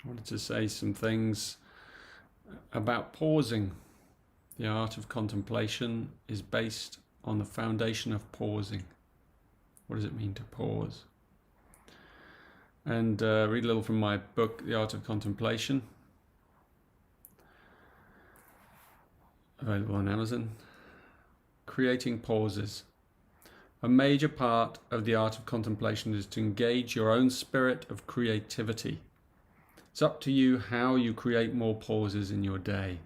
I wanted to say some things about pausing. The art of contemplation is based on the foundation of pausing. What does it mean to pause? And read a little from my book, The Art of Contemplation, available on Amazon. Creating pauses. A major part of the art of contemplation is to engage your own spirit of creativity. It's up to you how you create more pauses in your day.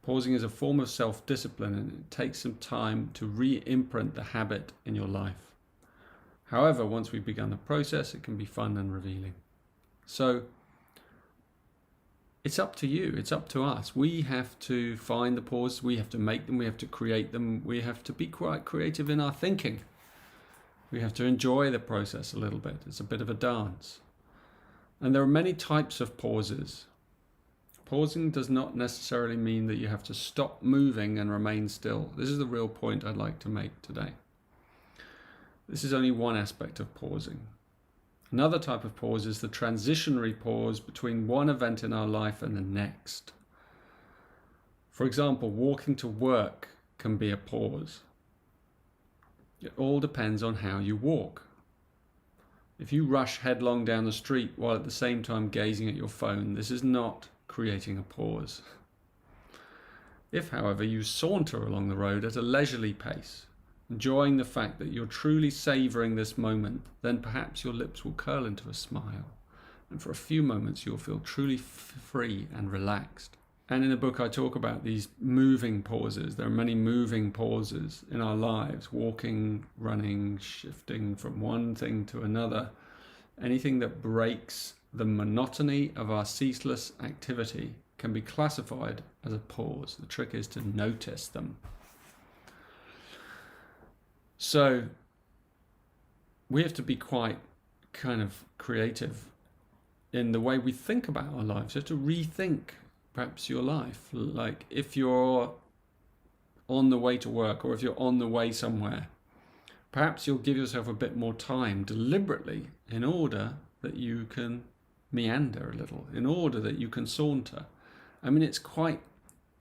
Pausing is a form of self-discipline, and it takes some time to re-imprint the habit in your life. However, once we've begun the process, it can be fun and revealing. So it's up to you, it's up to us. We have to find the pauses, we have to make them, we have to create them, we have to be quite creative in our thinking. We have to enjoy the process a little bit. It's a bit of a dance. And there are many types of pauses. Pausing does not necessarily mean that you have to stop moving and remain still. This is the real point I'd like to make today. This is only one aspect of pausing. Another type of pause is the transitionary pause between one event in our life and the next. For example, walking to work can be a pause. It all depends on how you walk. If you rush headlong down the street while at the same time gazing at your phone, this is not creating a pause. If, however, you saunter along the road at a leisurely pace, enjoying the fact that you're truly savouring this moment, then perhaps your lips will curl into a smile, and for a few moments you'll feel truly free and relaxed. And in the book I talk about these moving pauses. There are many moving pauses in our lives, walking, running, shifting from one thing to another. Anything that breaks the monotony of our ceaseless activity can be classified as a pause. The trick is to notice them. So we have to be quite kind of creative in the way we think about our lives. You have to rethink perhaps your life. Like if you're on the way to work or if you're on the way somewhere, perhaps you'll give yourself a bit more time deliberately in order that you can meander a little, in order that you can saunter. I mean, it's quite,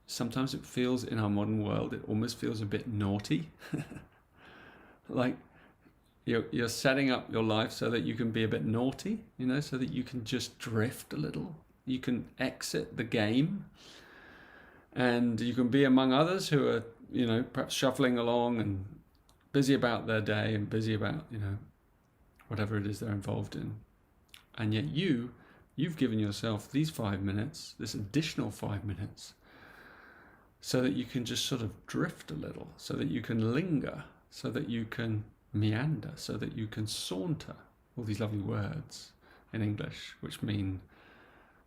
sometimes it feels in our modern world, it almost feels a bit naughty. Like you're setting up your life so that you can be a bit naughty, so that you can just drift a little. You can exit the game and you can be among others who are, perhaps shuffling along and busy about their day and busy about, whatever it is they're involved in. And yet you've given yourself these 5 minutes, this additional 5 minutes, so that you can just sort of drift a little, so that you can linger, so that you can meander, so that you can saunter. All these lovely words in English which mean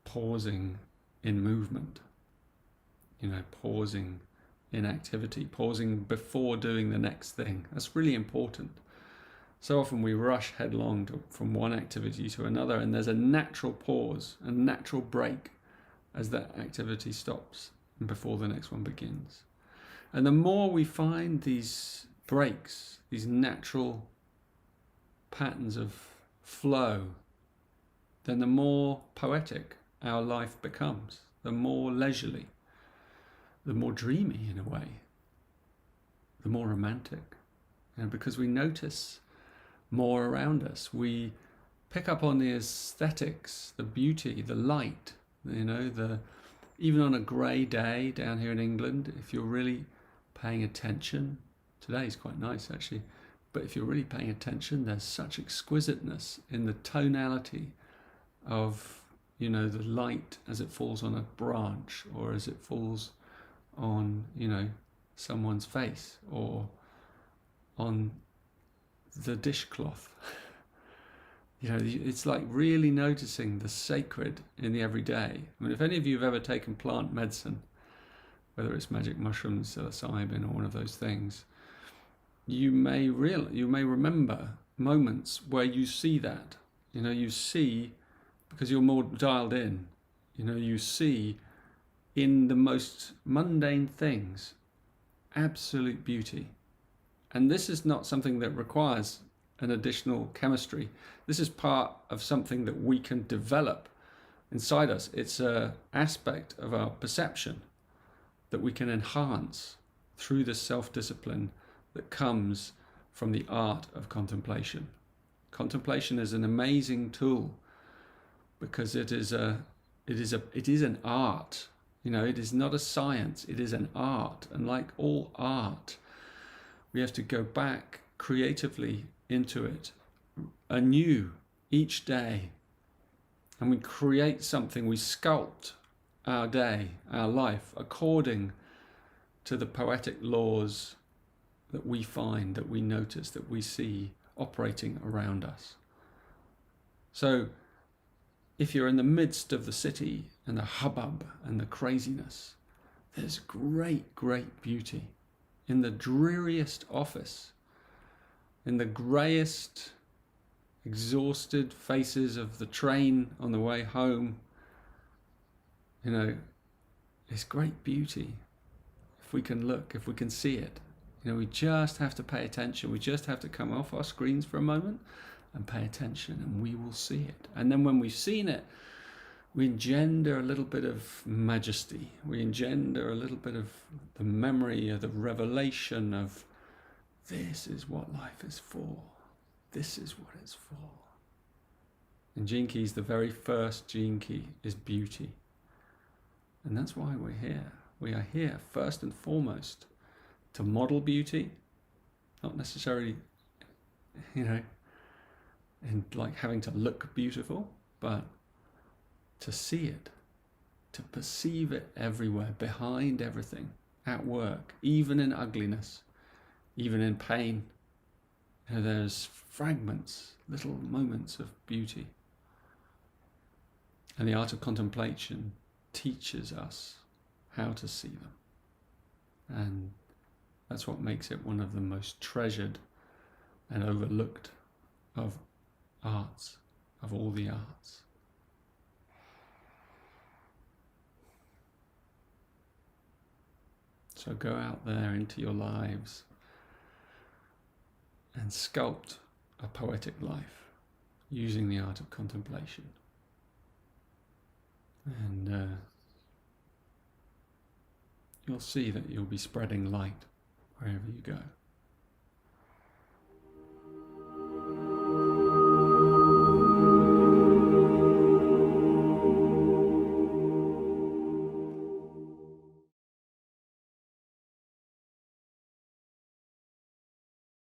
pausing in movement, pausing in activity, pausing before doing the next thing. That's really important. So often we rush headlong from one activity to another, and there's a natural pause, a natural break as that activity stops and before the next one begins. And the more we find these breaks, these natural patterns of flow, then the more poetic our life becomes, the more leisurely, the more dreamy in a way, the more romantic. Because we notice more around us. We pick up on the aesthetics, the beauty, the light, even on a grey day down here in England, if you're really paying attention, today's quite nice actually, but if you're really paying attention, there's such exquisiteness in the tonality of the light as it falls on a branch, or as it falls on someone's face, or on the dishcloth. It's like really noticing the sacred in the everyday. I mean, if any of you have ever taken plant medicine, whether it's magic mushrooms, psilocybin, or one of those things, you may remember moments where you see that. You see, because you're more dialed in, you see in the most mundane things absolute beauty. And this is not something that requires an additional chemistry. This is part of something that we can develop inside us. It's an aspect of our perception that we can enhance through the self-discipline that comes from the art of contemplation. Contemplation is an amazing tool because it is an art. You know, it is not a science, it is an art. And like all art, we have to go back creatively into it anew each day. And we create something, we sculpt our day, our life, according to the poetic laws that we find, that we notice, that we see operating around us. So if you're in the midst of the city and the hubbub and the craziness, there's great, great beauty in the dreariest office, in the greyest, exhausted faces of the train on the way home. You know, it's great beauty if we can look, if we can see it. You know, we just have to pay attention. We just have to come off our screens for a moment and pay attention, and we will see it. And then when we've seen it, we engender a little bit of majesty. We engender a little bit of the memory of the revelation of this is what life is for. This is what it's for. In Gene Keys, the very first gene key is beauty. And that's why we're here. We are here first and foremost to model beauty, not necessarily, you know, in like having to look beautiful, but to see it, to perceive it everywhere, behind everything, at work, even in ugliness, even in pain. You know, there's fragments, little moments of beauty. And the art of contemplation teaches us how to see them. And that's what makes it one of the most treasured and overlooked of arts, of all the arts. So go out there into your lives and sculpt a poetic life using the art of contemplation. And you'll see that you'll be spreading light wherever you go.